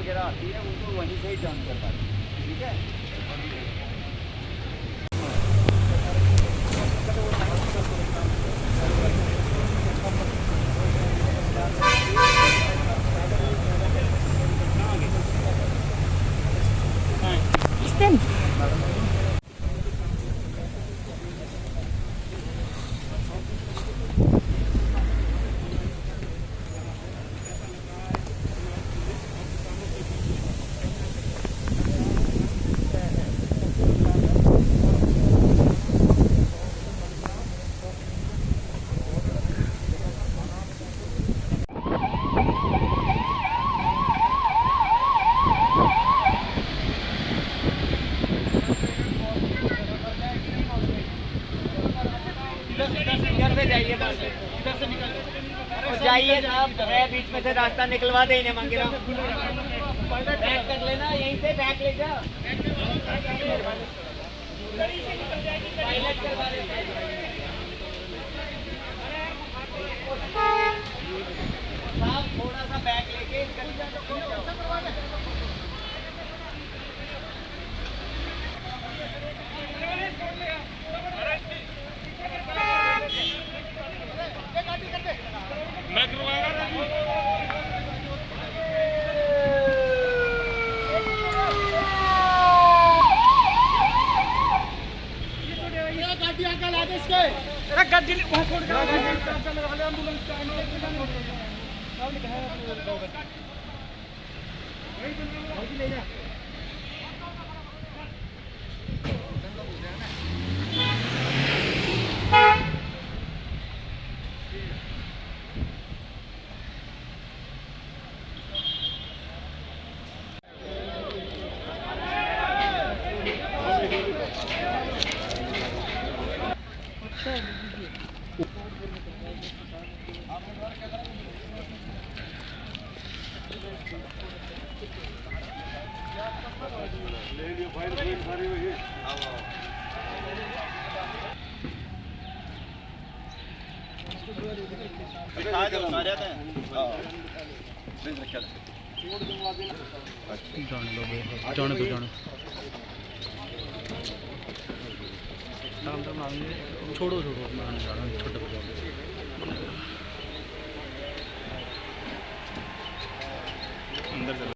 वगैरह आती है उनको वहीं से ही टर्न करवा दें, ठीक है। जाइए साहब, है बीच में से रास्ता निकलवा दे इन्हें, मांगे बैक कर लेना, यहीं से बैक ले जा, पायलट करवा देते हैं साहब, थोड़ा सा बैक लेके मैं करवाएगा गाड़ी आगे ला दे इसके, अरे गाड़ी वहां छोड़ दे, एम्बुलेंस ले जा। जाने दो छोड़ो छोटे अंदर चलो।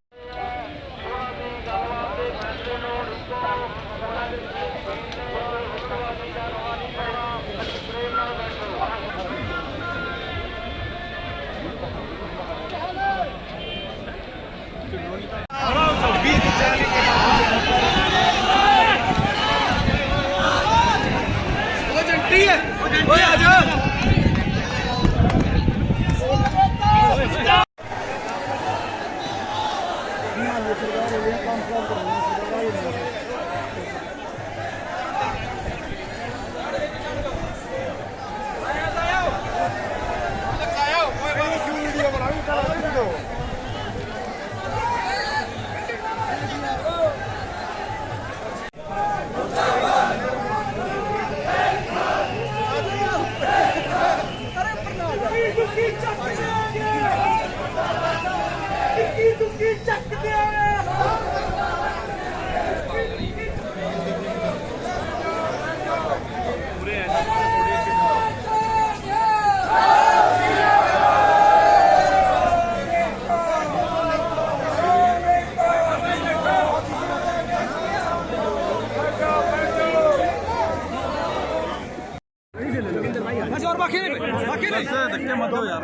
धक्के मत दो यार,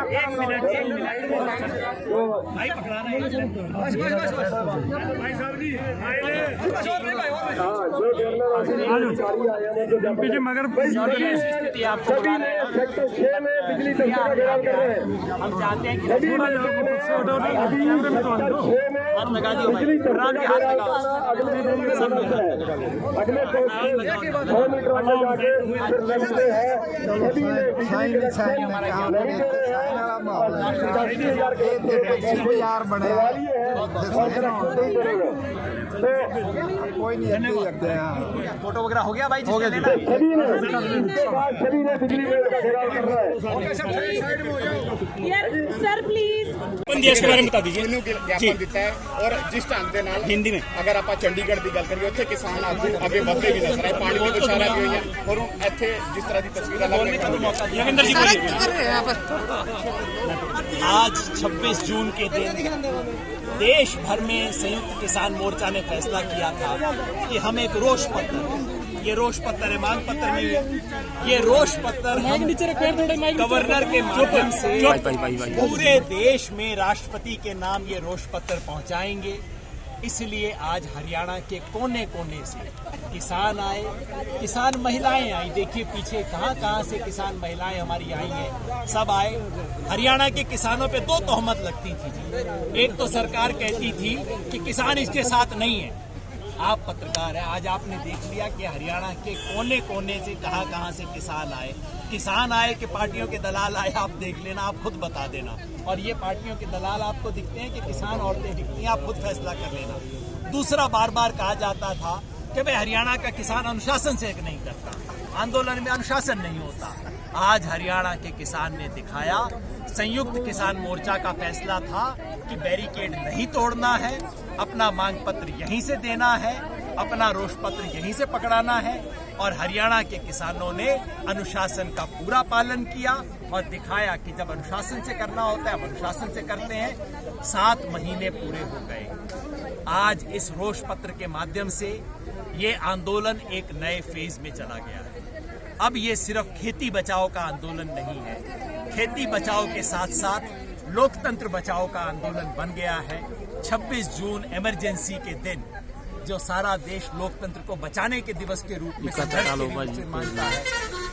भाई पकड़ाना है। बस भाई साहब जी मगर स्थिति आपको बता रहे हैं, सेक्टर 6 में बिजली दफ्तर का घेराव कर रहे हैं। हम चाहते हैं कि लगा दियो भाई, अगले 2 मीटर अंदर जाके फिर लगते हैं सभी ने यार बने कोई नहीं लगते हैं। फोटो वगैरह हो गया भाई, सभी ने बिजली बोर्ड का घेराव कर रहा है। सर प्लीज इसके बारे में बता दीजिए। ज्ञापन देता है और जिस ढंग ਦੇ ਨਾਲ हिंदी में अगर आप चंडीगढ़ की गल करिए उत्थे किसान आगू आगे बढ़ते भी नजर आए पानी की बौछारें भी हुई और इत्थे जिस तरह की तस्वीर लग रही आज 26 जून के दिन देश भर में संयुक्त किसान मोर्चा ने फैसला किया था कि हम एक रोष पत्र, ये रोष पत्र है, मांग पत्र नहीं है, ये रोष पत्र हम गवर्नर के माध्यम से पूरे देश में राष्ट्रपति के नाम ये रोष पत्र पहुंचाएंगे। इसलिए आज हरियाणा के कोने कोने से किसान आए, किसान महिलाएं आई। देखिए पीछे कहां कहां से किसान महिलाएं हमारी आई हैं, सब आए। हरियाणा के किसानों पे दो तोहमत लगती थी जी। एक तो सरकार कहती थी कि किसान इसके साथ नहीं है। आप पत्रकार हैं, आज आपने देख लिया कि हरियाणा के कोने कोने से कहां से किसान आए कि पार्टियों के दलाल आए। आप देख लेना, आप खुद बता देना। और ये पार्टियों के दलाल आपको दिखते हैं कि किसान औरतें दिखती हैं, आप खुद फैसला कर लेना। दूसरा, बार बार कहा जाता था कि भाई हरियाणा का किसान अनुशासन से नहीं करता, आंदोलन में अनुशासन नहीं होता। आज हरियाणा के किसान ने दिखाया, संयुक्त किसान मोर्चा का फैसला था कि बैरिकेड नहीं तोड़ना है, अपना मांग पत्र यहीं से देना है, अपना रोष पत्र यहीं से पकड़ाना है। और हरियाणा के किसानों ने अनुशासन का पूरा पालन किया और दिखाया कि जब अनुशासन से करना होता है हम अनुशासन से करते हैं। 7 महीने पूरे हो गए। आज इस रोष पत्र के माध्यम से ये आंदोलन एक नए फेज में चला गया है। अब ये सिर्फ खेती बचाओ का आंदोलन नहीं है, खेती बचाओ के साथ साथ लोकतंत्र बचाओ का आंदोलन बन गया है। 26 जून इमरजेंसी के दिन जो सारा देश लोकतंत्र को बचाने के दिवस के रूप में मानता है,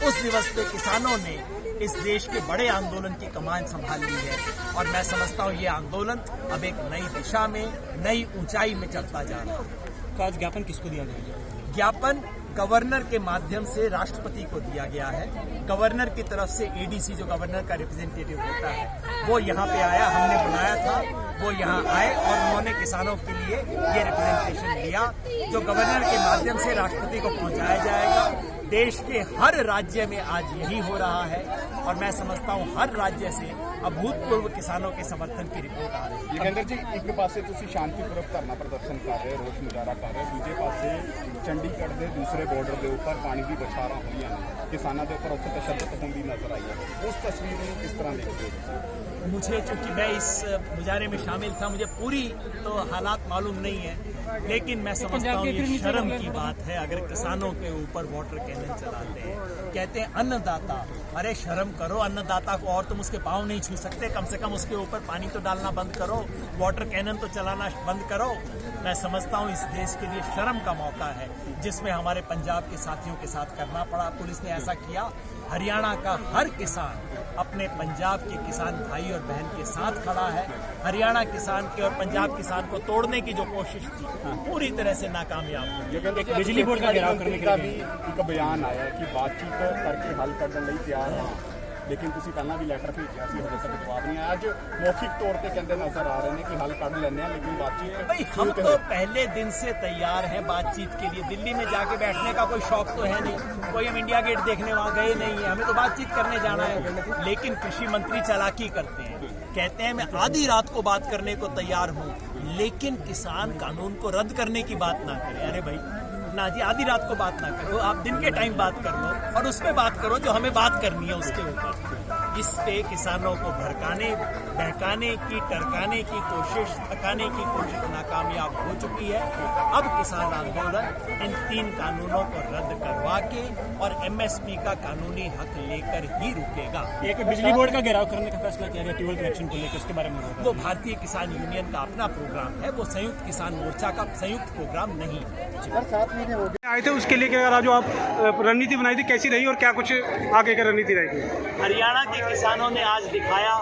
उस दिवस पे किसानों ने इस देश के बड़े आंदोलन की कमान संभाल ली है। और मैं समझता हूँ ये आंदोलन अब एक नई दिशा में, नई ऊंचाई में चलता जा रहा है। तो आज ज्ञापन किसको दिया गया? ज्ञापन गवर्नर के माध्यम से राष्ट्रपति को दिया गया है। गवर्नर की तरफ से एडीसी जो गवर्नर का रिप्रेजेंटेटिव होता है वो यहाँ पे आया, हमने बुलाया था, वो यहाँ आए और उन्होंने किसानों के लिए ये रिप्रेजेंटेशन लिया जो गवर्नर के माध्यम से राष्ट्रपति को पहुँचाया जाएगा। देश के हर राज्य में आज यही हो रहा है और मैं समझता हूँ हर राज्य से अभूतपूर्व किसानों के समर्थन की रिपोर्ट आ रही है। योगेंद्र जी, एक पासे तुसी शांतिपूर्वक धरना प्रदर्शन कर रहे हो, रोष मुजाहरा कर रहे हो, दूजे पासे चंडीगढ़ के दूसरे बॉर्डर के ऊपर पानी की बौछारां हुई हैं, किसानों के ऊपर उत्थे तशद्दुद होंदी नजर आई है। उस तस्वीर को किस तरह देखते हो? मुझे चूंकि मैं इस मुजाहरे में शामिल था, मुझे पूरी तो हालात मालूम नहीं है, लेकिन मैं समझता हूँ ये शर्म की बात है अगर किसानों के ऊपर वाटर कैनन चलाते हैं। कहते हैं अन्नदाता, अरे शर्म करो, अन्नदाता को और तुम उसके पाँव नहीं छू सकते, कम से कम उसके ऊपर पानी तो डालना बंद करो, वाटर कैनन तो चलाना बंद करो। मैं समझता हूँ इस देश के लिए शर्म का मौका है जिसमें हमारे पंजाब के साथियों के साथ करना पड़ा। पुलिस ने ऐसा किया। हरियाणा का हर किसान अपने पंजाब के किसान भाई और बहन के साथ खड़ा है। हरियाणा किसान के और पंजाब किसान को तोड़ने की जो कोशिश थी पूरी तरह से नाकामयाब हुई। बिजली बोर्ड का घेराव करने का भी एक बयान आया है कि बातचीत करके हल करने लिए तैयार हैं, लेकिन तुसी पहला भी लैटर भेजा सी, हजे तक जवाब नहीं आया। आज मौखिक तौर पे कहते नजर आ रहे हैं कि हल कर लेने हैं, लेकिन बातचीत भाई हम तो पहले दिन से तैयार हैं बातचीत के लिए। दिल्ली में जाके बैठने का कोई शौक तो है नहीं, कोई हम इंडिया गेट देखने वहाँ गए नहीं है, हमें तो बातचीत करने जाना है। लेकिन कृषि मंत्री चालाकी करते हैं, कहते हैं मैं आधी रात को बात करने को तैयार हूँ, लेकिन किसान कानून को रद्द करने की बात ना करें। अरे भाई ना जी, आधी रात को बात ना करो, आप दिन के टाइम बात कर लो और उस पर बात करो जो हमें बात करनी है उसके ऊपर। इस पे किसानों को भड़काने, बहकाने की, टरकाने की कोशिश, थकाने की कोशिश नाकामयाब हो चुकी है। अब किसान आंदोलन इन 3 कानूनों को रद्द करवा के और MSP का कानूनी हक लेकर ही रुकेगा। एक बिजली बोर्ड का घेराव करने का फैसला किया गया ट्यूबवेल कनेक्शन को लेकर, उसके बारे में वो भारतीय किसान यूनियन का अपना प्रोग्राम है, वो संयुक्त किसान मोर्चा का संयुक्त प्रोग्राम नहीं है। 7 महीने हो गए आए थे, उसके लिए क्या जो आप रणनीति बनाई थी कैसी रही और क्या कुछ आगे की रणनीति रहेगी? हरियाणा के किसानों ने आज दिखाया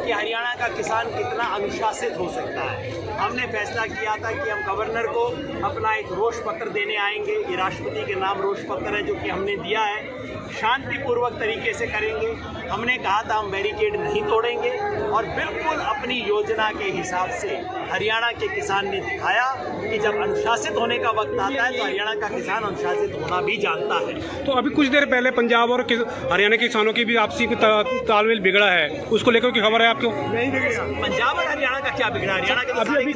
कि हरियाणा का किसान कितना अनुशासित हो सकता है। हमने फैसला किया था कि हम गवर्नर को अपना एक रोष पत्र देने आएंगे। ये राष्ट्रपति के नाम रोष पत्र है जो कि हमने दिया है, शांतिपूर्वक तरीके से करेंगे। हमने कहा था हम बैरिकेड नहीं तोड़ेंगे और बिल्कुल अपनी योजना के हिसाब से हरियाणा के किसान ने दिखाया कि कि जब अनुशासित होने का वक्त आता है तो हरियाणा का किसान अनुशासित होना भी जानता है। तो अभी कुछ देर पहले पंजाब और हरियाणा के किसानों की भी आपसी तालमेल बिगड़ा है, उसको लेकर की खबर है आपको? नहीं बिगड़ा। पंजाब और हरियाणा का क्या बिगड़ा? हरियाणा के तो अभी सारे अभी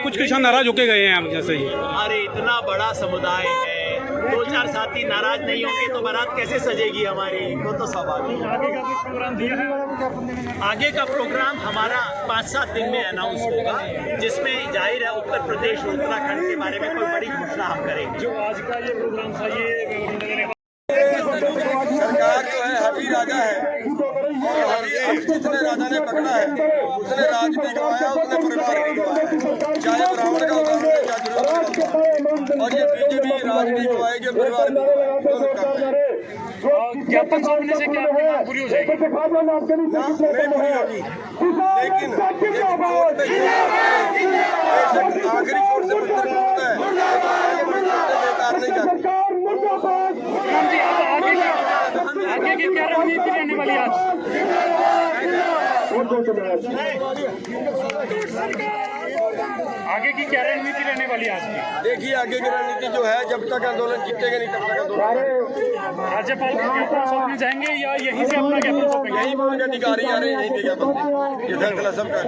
कुछ किसान नाराज होके गए हैं जैसे ही। अरे इतना बड़ा समुदाय है, 2-4 साथी नाराज नहीं होंगे तो बारात कैसे सजेगी हमारी? वो तो स्वाभाविक। आगे का प्रोग्राम हमारा 5-7 दिन में अनाउंस होगा, जिसमें जाहिर है उत्तर प्रदेश और उत्तराखंड के बारे में कोई बड़ी घोषणा हम करेंगे। जो आज का ये प्रोग्राम था ये सरकार जो है हठी राजा है और जिसने राजा ने पकड़ा है उसने राज भी गवाया, उसने परिवार भी गवाया, चाहे ब्राह्मण का उदाहरण है चाहे दुर्योधन का, और ये बीजेपी राज भी गवाएगी परिवार भी गवाएगी। ज्ञापन सौंपने से क्या आपकी बात पूरी हो जाएगी? नहीं पूरी होगी, लेकिन आखिरी छोर से मंत्र होता है, बेकार नहीं जाती। आगे की क्या रणनीति रहने वाली आज? आगे की क्या रणनीति रहने वाली आज की? देखिए आगे की रणनीति जो है, जब तक आंदोलन जीतेगा नहीं तब तक आंदोलन। राज्यपाल को ज्ञापन सौंपने जाएंगे या यहीं से अपना ज्ञापन सौंपेंगे? यही अधिकारी आ रहे हैं, यहीं पे ज्ञापन ये फैसला सबका